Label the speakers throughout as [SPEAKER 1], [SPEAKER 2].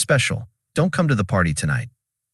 [SPEAKER 1] Special, don't come to the party tonight.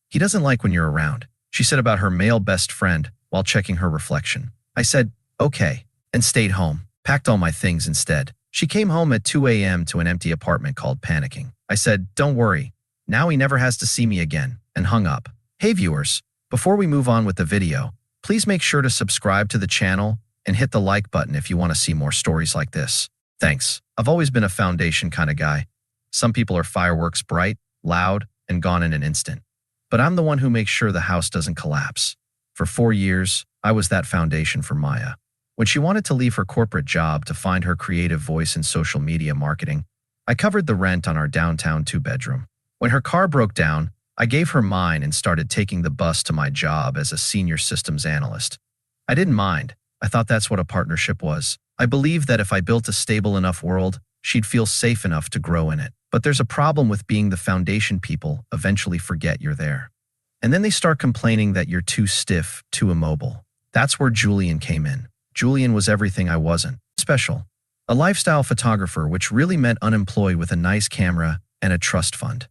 [SPEAKER 1] He doesn't like when you're around, she said about her male best friend while checking her reflection. I said, okay, and stayed home, packed all my things instead. She came home at 2 a.m. to an empty apartment called Panicking. I said, don't worry, now he never has to see me again, and hung up. Hey viewers, before we move on with the video, please make sure to subscribe to the channel and hit the like button if you want to see more stories like this. Thanks. I've always been a foundation kind of guy. Some people are fireworks bright, loud, and gone in an instant. But I'm the one who makes sure the house doesn't collapse. For 4 years, I was that foundation for Maya. When she wanted to leave her corporate job to find her creative voice in social media marketing, I covered the rent on our downtown 2-bedroom. When her car broke down, I gave her mine and started taking the bus to my job as a senior systems analyst. I didn't mind. I thought that's what a partnership was. I believed that if I built a stable enough world, she'd feel safe enough to grow in it. But there's a problem with being the foundation. People eventually forget you're there. And then they start complaining that you're too stiff, too immobile. That's where Julian came in. Julian was everything I wasn't. Special. A lifestyle photographer, which really meant unemployed with a nice camera and a trust fund.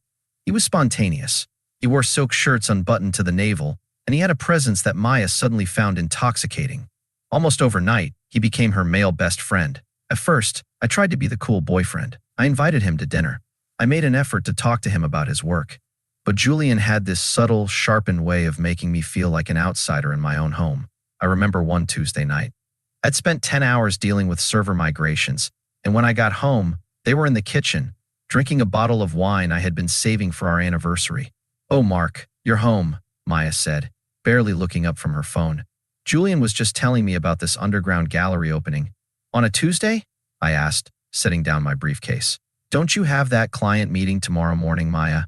[SPEAKER 1] He was spontaneous. He wore silk shirts unbuttoned to the navel, and he had a presence that Maya suddenly found intoxicating. Almost overnight, he became her male best friend. At first, I tried to be the cool boyfriend. I invited him to dinner. I made an effort to talk to him about his work. But Julian had this subtle, sharpened way of making me feel like an outsider in my own home. I remember one Tuesday night. I'd spent 10 hours dealing with server migrations, and when I got home, they were in the kitchen, drinking a bottle of wine I had been saving for our anniversary. "Oh, Mark, you're home," Maya said, barely looking up from her phone. "Julian was just telling me about this underground gallery opening." "On a Tuesday?" I asked, setting down my briefcase. "Don't you have that client meeting tomorrow morning, Maya?"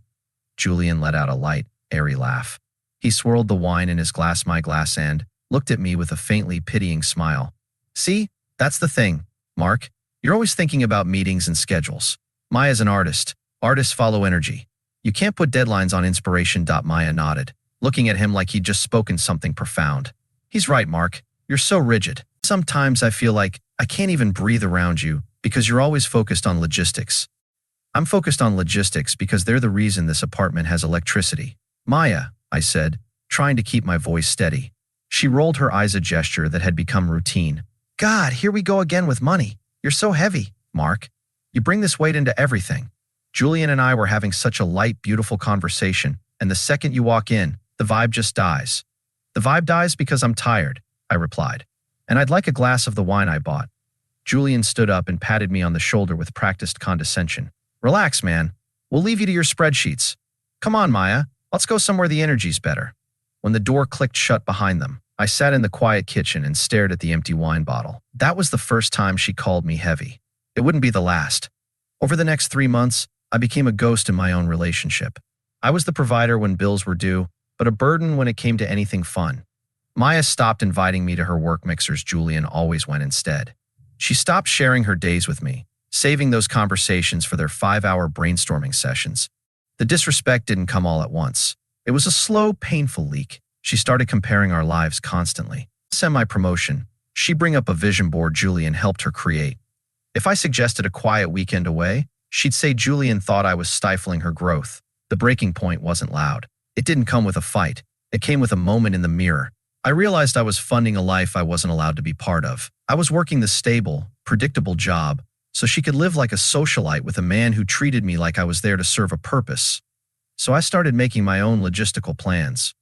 [SPEAKER 1] Julian let out a light, airy laugh. He swirled the wine in his glass, my glass, and looked at me with a faintly pitying smile. "See, that's the thing, Mark. You're always thinking about meetings and schedules. Maya's an artist. Artists follow energy. You can't put deadlines on inspiration." Maya nodded, looking at him like he'd just spoken something profound. "He's right, Mark. You're so rigid. Sometimes I feel like I can't even breathe around you because you're always focused on logistics." "I'm focused on logistics because they're the reason this apartment has electricity." "Maya," I said, trying to keep my voice steady. She rolled her eyes, a gesture that had become routine. "God, here we go again with money. You're so heavy, Mark. You bring this weight into everything." Julian and I were having such a light, beautiful conversation, and the second you walk in, the vibe just dies. "The vibe dies because I'm tired," I replied. "And I'd like a glass of the wine I bought." Julian stood up and patted me on the shoulder with practiced condescension. "Relax, man. We'll leave you to your spreadsheets. Come on, Maya. Let's go somewhere the energy's better." When the door clicked shut behind them, I sat in the quiet kitchen and stared at the empty wine bottle. That was the first time she called me heavy. It wouldn't be the last. Over the next 3 months, I became a ghost in my own relationship. I was the provider when bills were due, but a burden when it came to anything fun. Maya stopped inviting me to her work mixers. Julian always went instead. She stopped sharing her days with me, saving those conversations for their 5-hour brainstorming sessions. The disrespect didn't come all at once. It was a slow, painful leak. She started comparing our lives constantly. Semi-promotion. She'd bring up a vision board Julian helped her create. If I suggested a quiet weekend away, she'd say Julian thought I was stifling her growth. The breaking point wasn't loud. It didn't come with a fight. It came with a moment in the mirror. I realized I was funding a life I wasn't allowed to be part of. I was working the stable, predictable job, so she could live like a socialite with a man who treated me like I was there to serve a purpose. So I started making my own logistical plans.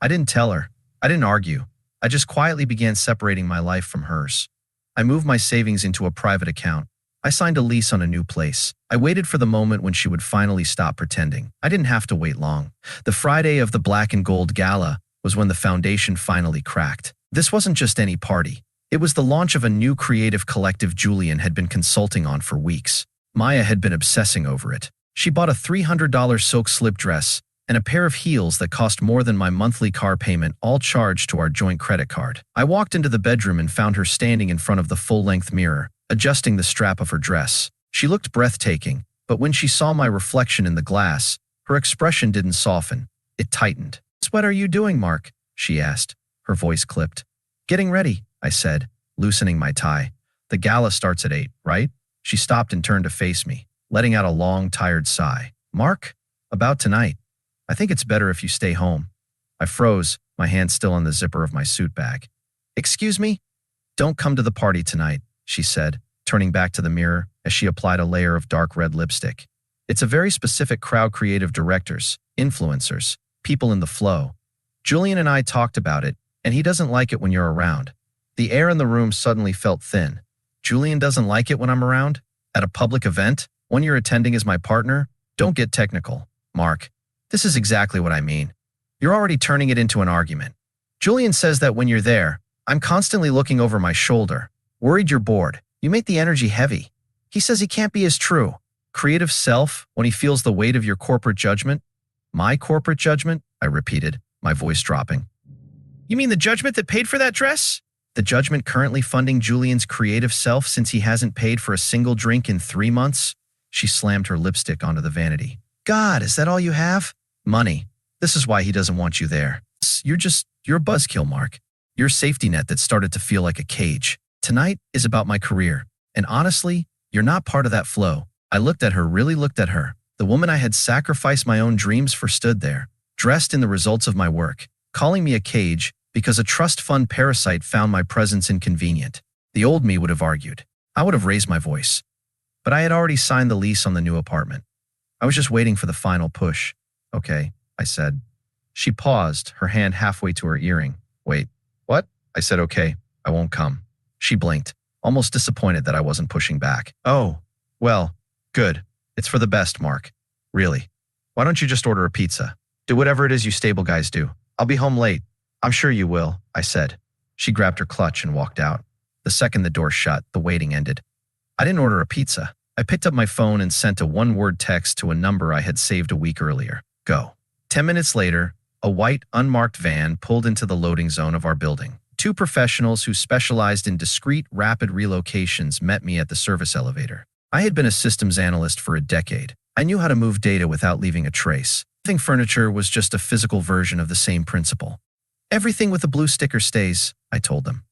[SPEAKER 1] I didn't tell her. I didn't argue. I just quietly began separating my life from hers. I moved my savings into a private account. I signed a lease on a new place. I waited for the moment when she would finally stop pretending. I didn't have to wait long. The Friday of the Black and Gold Gala was when the foundation finally cracked. This wasn't just any party. It was the launch of a new creative collective Julian had been consulting on for weeks. Maya had been obsessing over it. She bought a $300 silk slip dress and a pair of heels that cost more than my monthly car payment, all charged to our joint credit card. I walked into the bedroom and found her standing in front of the full-length mirror, adjusting the strap of her dress. She looked breathtaking, but when she saw my reflection in the glass, her expression didn't soften. It tightened. "What are you doing, Mark?" she asked. Her voice clipped. "Getting ready," I said, loosening my tie. "The gala starts at 8, right?" She stopped and turned to face me, letting out a long, tired sigh. "Mark? About tonight. I think it's better if you stay home. I froze, my hand still on the zipper of my suit bag. Excuse me? Don't come to the party tonight, she said, turning back to the mirror as she applied a layer of dark red lipstick. It's a very specific crowd, creative directors, influencers, people in the flow. Julian and I talked about it, and he doesn't like it when you're around. The air in the room suddenly felt thin. Julian doesn't like it when I'm around? At a public event? When you're attending as my partner? Don't get technical, Mark. This is exactly what I mean. You're already turning it into an argument. Julian says that when you're there, I'm constantly looking over my shoulder, worried you're bored. You make the energy heavy. He says he can't be as true. Creative self when he feels the weight of your corporate judgment? My corporate judgment? I repeated, my voice dropping. You mean the judgment that paid for that dress? The judgment currently funding Julian's creative self since he hasn't paid for a single drink in 3 months? She slammed her lipstick onto the vanity. God, is that all you have? Money. This is why he doesn't want you there. You're a buzzkill, Mark. You're a safety net that started to feel like a cage. Tonight is about my career. And honestly, you're not part of that flow. I looked at her, really looked at her. The woman I had sacrificed my own dreams for stood there, dressed in the results of my work, calling me a cage because a trust fund parasite found my presence inconvenient. The old me would have argued. I would have raised my voice. But I had already signed the lease on the new apartment. I was just waiting for the final push. Okay, I said. She paused, her hand halfway to her earring. Wait, what? I said, okay, I won't come. She blinked, almost disappointed that I wasn't pushing back. Oh, well, good. It's for the best, Mark. Really. Why don't you just order a pizza? Do whatever it is you stable guys do. I'll be home late. I'm sure you will, I said. She grabbed her clutch and walked out. The second the door shut, the waiting ended. I didn't order a pizza. I picked up my phone and sent a one-word text to a number I had saved a week earlier. Go. 10 minutes later, a white, unmarked van pulled into the loading zone of our building. 2 professionals who specialized in discreet, rapid relocations met me at the service elevator. I had been a systems analyst for a decade. I knew how to move data without leaving a trace. Moving furniture was just a physical version of the same principle. Everything with a blue sticker stays, I told them.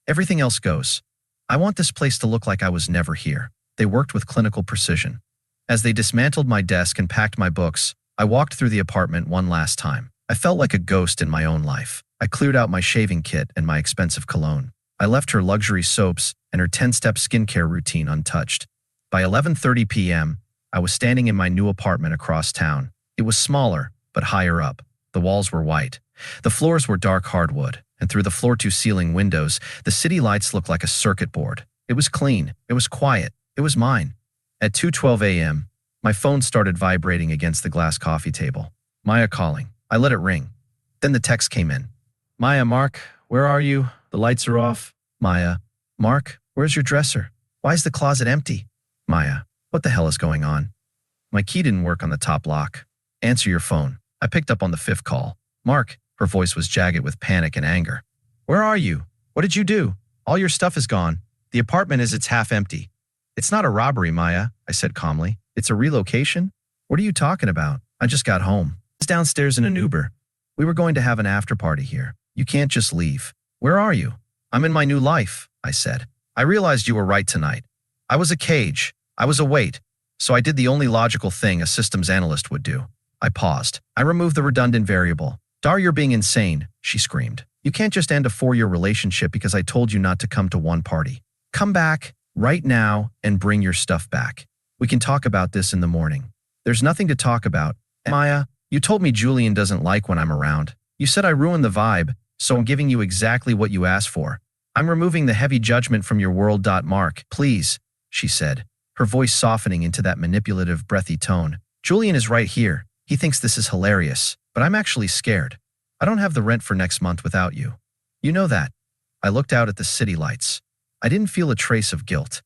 [SPEAKER 1] Everything else goes. I want this place to look like I was never here. They worked with clinical precision. As they dismantled my desk and packed my books, I walked through the apartment one last time. I felt like a ghost in my own life. I cleared out my shaving kit and my expensive cologne. I left her luxury soaps and her 10-step skincare routine untouched. By 11:30 p.m., I was standing in my new apartment across town. It was smaller, but higher up. The walls were white. The floors were dark hardwood, and through the floor-to-ceiling windows, the city lights looked like a circuit board. It was clean. It was quiet. It was mine. At 2:12 a.m., my phone started vibrating against the glass coffee table. Maya calling. I let it ring. Then the text came in. Maya, Mark, where are you? The lights are off. Maya, Mark, where's your dresser? Why is the closet empty? Maya, what the hell is going on? My key didn't work on the top lock. Answer your phone. I picked up on the 5th call. Mark, her voice was jagged with panic and anger. Where are you? What did you do? All your stuff is gone. The apartment it's half empty. It's not a robbery, Maya, I said calmly. It's a relocation? What are you talking about? I just got home. I was downstairs in an Uber. We were going to have an after party here. You can't just leave. Where are you? I'm in my new life, I said. I realized you were right tonight. I was a cage. I was a weight. So I did the only logical thing a systems analyst would do. I paused. I removed the redundant variable. Dar, you're being insane, she screamed. You can't just end a 4-year relationship because I told you not to come to one party. Come back, right now, and bring your stuff back. We can talk about this in the morning. There's nothing to talk about. Maya, you told me Julian doesn't like when I'm around. You said I ruined the vibe, so I'm giving you exactly what you asked for. I'm removing the heavy judgment from your world. Mark, please, she said, her voice softening into that manipulative, breathy tone. Julian is right here. He thinks this is hilarious, but I'm actually scared. I don't have the rent for next month without you. You know that. I looked out at the city lights. I didn't feel a trace of guilt.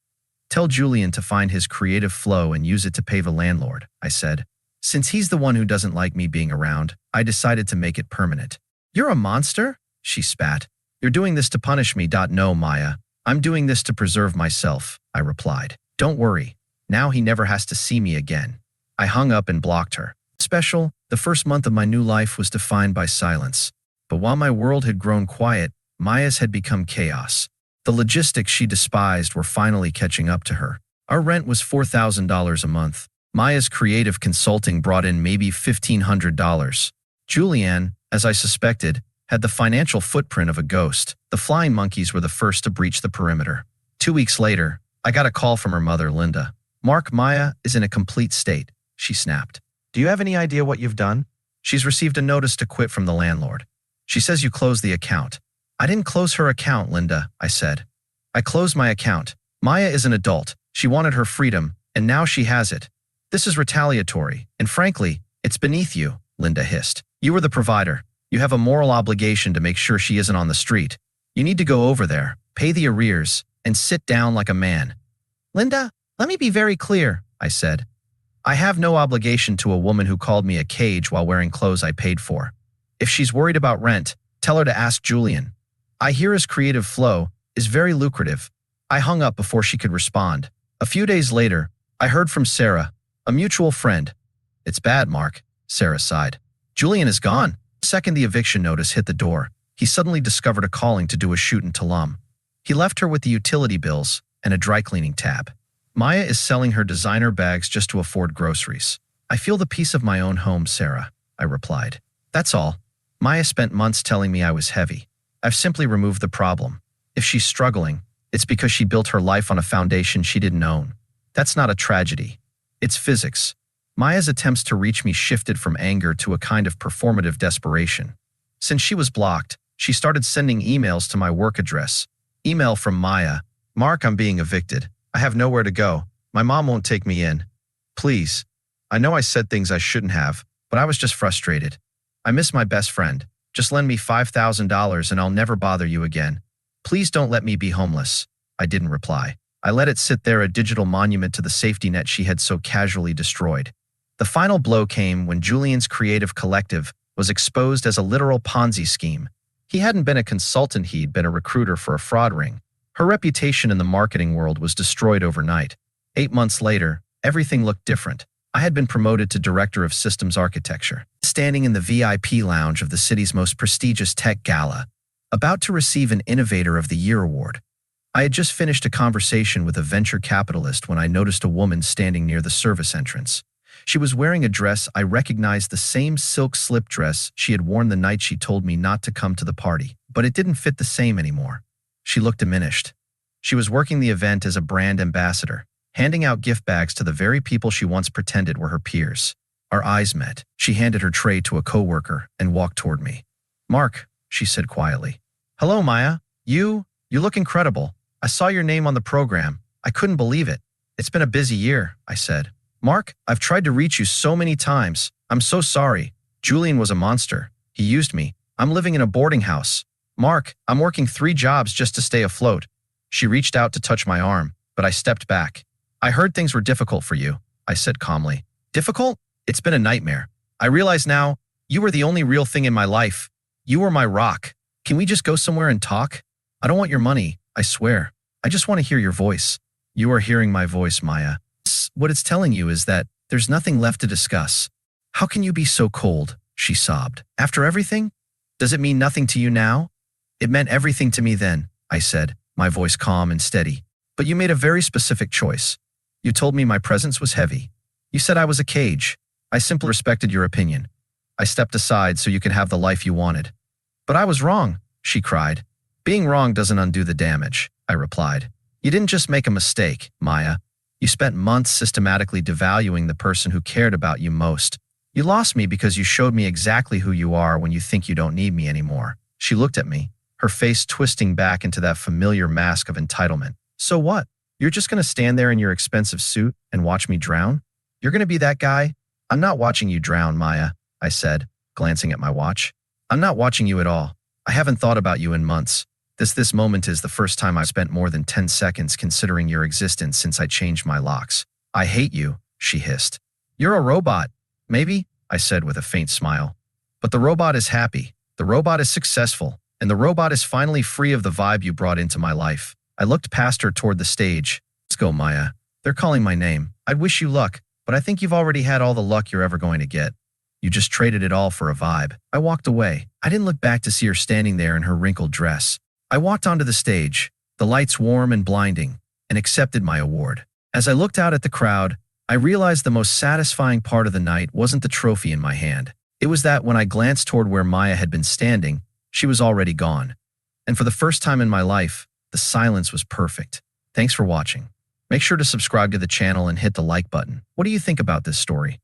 [SPEAKER 1] Tell Julian to find his creative flow and use it to pay the landlord, I said. Since he's the one who doesn't like me being around, I decided to make it permanent. You're a monster? She spat. You're doing this to punish me. No, Maya. I'm doing this to preserve myself, I replied. Don't worry. Now he never has to see me again. I hung up and blocked her. Special, the first month of my new life was defined by silence. But while my world had grown quiet, Maya's had become chaos. The logistics she despised were finally catching up to her. Our rent was $4,000 a month. Maya's creative consulting brought in maybe $1,500. Julianne, as I suspected, had the financial footprint of a ghost. The flying monkeys were the first to breach the perimeter. 2 weeks later, I got a call from her mother, Linda. "Mark, Maya is in a complete state," she snapped. "Do you have any idea what you've done? She's received a notice to quit from the landlord. She says you closed the account." "I didn't close her account, Linda," I said. "I closed my account. Maya is an adult. She wanted her freedom, and now she has it. This is retaliatory, and frankly, it's beneath you," Linda hissed. "You were the provider. You have a moral obligation to make sure she isn't on the street. You need to go over there, pay the arrears, and sit down like a man." "Linda, let me be very clear," I said. "I have no obligation to a woman who called me a cage while wearing clothes I paid for. If she's worried about rent, tell her to ask Julian. I hear his creative flow is very lucrative." I hung up before she could respond. A few days later, I heard from Sarah, a mutual friend. "It's bad, Mark," Sarah sighed. "Julian is gone." The second the eviction notice hit the door, he suddenly discovered a calling to do a shoot in Tulum. He left her with the utility bills and a dry cleaning tab. "Maya is selling her designer bags just to afford groceries. I feel the peace of my own home, Sarah," I replied. "That's all." Maya spent months telling me I was heavy. I've simply removed the problem. If she's struggling, it's because she built her life on a foundation she didn't own. That's not a tragedy. It's physics. Maya's attempts to reach me shifted from anger to a kind of performative desperation. Since she was blocked, she started sending emails to my work address. Email from Maya. "Mark, I'm being evicted. I have nowhere to go. My mom won't take me in. Please. I know I said things I shouldn't have, but I was just frustrated. I miss my best friend. Just lend me $5,000 and I'll never bother you again. Please don't let me be homeless." I didn't reply. I let it sit there, a digital monument to the safety net she had so casually destroyed. The final blow came when Julian's creative collective was exposed as a literal Ponzi scheme. He hadn't been a consultant, he'd been a recruiter for a fraud ring. Her reputation in the marketing world was destroyed overnight. 8 months later, everything looked different. I had been promoted to Director of Systems Architecture, standing in the VIP lounge of the city's most prestigious tech gala, about to receive an Innovator of the Year award. I had just finished a conversation with a venture capitalist when I noticed a woman standing near the service entrance. She was wearing a dress I recognized, the same silk slip dress she had worn the night she told me not to come to the party, but it didn't fit the same anymore. She looked diminished. She was working the event as a brand ambassador, handing out gift bags to the very people she once pretended were her peers. Our eyes met. She handed her tray to a coworker and walked toward me. "Mark," she said quietly. "Hello, Maya. You look incredible. I saw your name on the program. I couldn't believe it. It's been a busy year," I said. "Mark, I've tried to reach you so many times. I'm so sorry. Julian was a monster. He used me. I'm living in a boarding house. Mark, I'm working 3 jobs just to stay afloat." She reached out to touch my arm, but I stepped back. "I heard things were difficult for you," I said calmly. "Difficult? It's been a nightmare. I realize now, you were the only real thing in my life. You were my rock. Can we just go somewhere and talk? I don't want your money, I swear. I just want to hear your voice." "You are hearing my voice, Maya. What it's telling you is that there's nothing left to discuss." "How can you be so cold?" she sobbed. "After everything? Does it mean nothing to you now?" "It meant everything to me then," I said, my voice calm and steady. "But you made a very specific choice. You told me my presence was heavy. You said I was a cage. I simply respected your opinion. I stepped aside so you could have the life you wanted." "But I was wrong," she cried. "Being wrong doesn't undo the damage," I replied. "You didn't just make a mistake, Maya. You spent months systematically devaluing the person who cared about you most. You lost me because you showed me exactly who you are when you think you don't need me anymore." She looked at me, her face twisting back into that familiar mask of entitlement. "So what? You're just going to stand there in your expensive suit and watch me drown? You're going to be that guy?" "I'm not watching you drown, Maya," I said, glancing at my watch. "I'm not watching you at all. I haven't thought about you in months. This moment is the first time I've spent more than 10 seconds considering your existence since I changed my locks." "I hate you," she hissed. "You're a robot." "Maybe," I said with a faint smile. "But the robot is happy. The robot is successful. And the robot is finally free of the vibe you brought into my life." I looked past her toward the stage. "Let's go, Maya. They're calling my name. I'd wish you luck, but I think you've already had all the luck you're ever going to get. You just traded it all for a vibe." I walked away. I didn't look back to see her standing there in her wrinkled dress. I walked onto the stage, the lights warm and blinding, and accepted my award. As I looked out at the crowd, I realized the most satisfying part of the night wasn't the trophy in my hand. It was that when I glanced toward where Maya had been standing, she was already gone. And for the first time in my life, the silence was perfect. Thanks for watching. Make sure to subscribe to the channel and hit the like button. What do you think about this story?